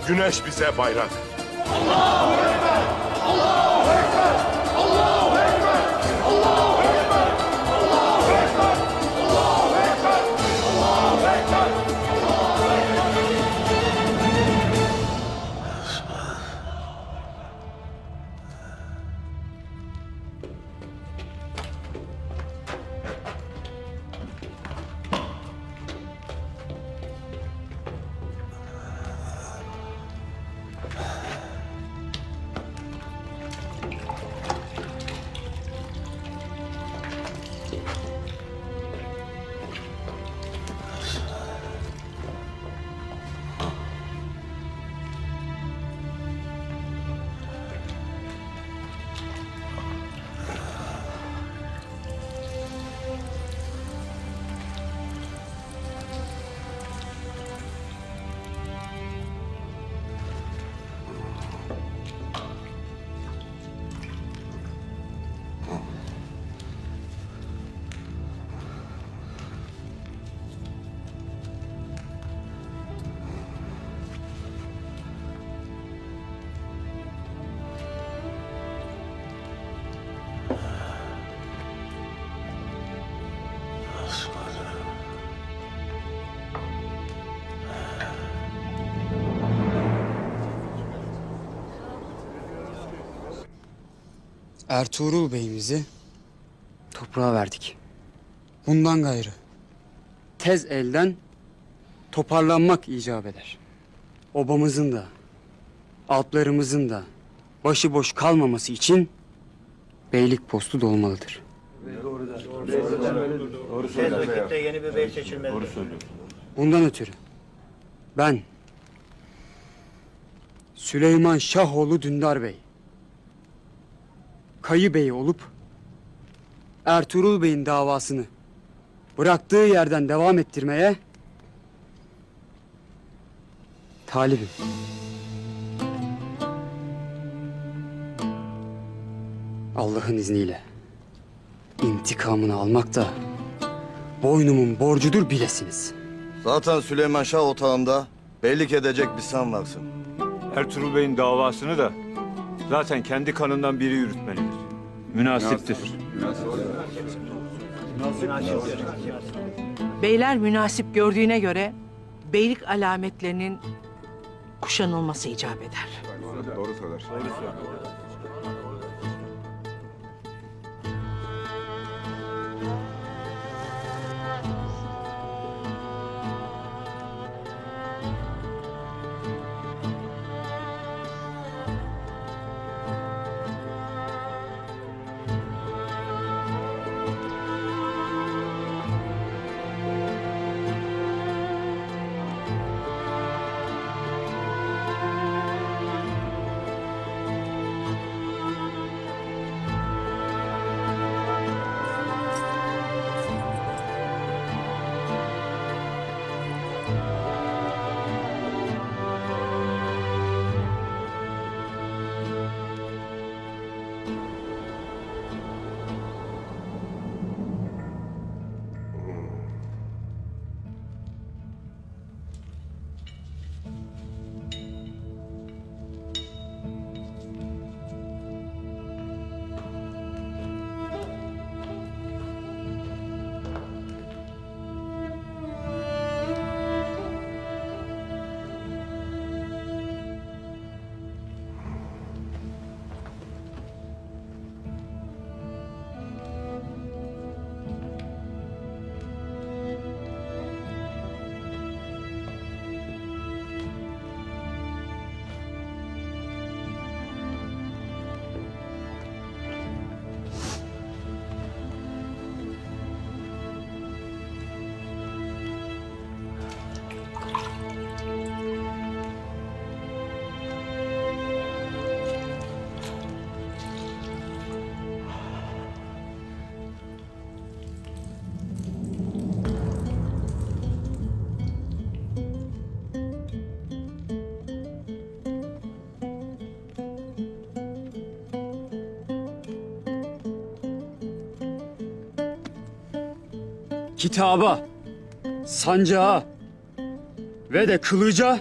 güneş bize bayrak. Ertuğrul Bey'imizi toprağa verdik. Bundan gayrı tez elden toparlanmak icap eder. Obamızın da, alplarımızın da başıboş kalmaması için beylik postu dolmalıdır. Tez vakitte yeni bir bey seçilmelidir. Bundan ötürü ben Süleyman Şahoğlu Dündar Bey, Kayı Bey olup Ertuğrul Bey'in davasını bıraktığı yerden devam ettirmeye talibim. Allah'ın izniyle intikamını almak da boynumun borcudur bilesiniz. Zaten Süleyman Şah otağında beylik edecek bir sen varsın. Ertuğrul Bey'in davasını da zaten kendi kanından biri yürütmelidir. Münasiptir. Beyler münasip gördüğüne göre beylik alametlerinin kuşanılması icap eder. Doğru söyler. Kitaba, sancağa ve de kılıca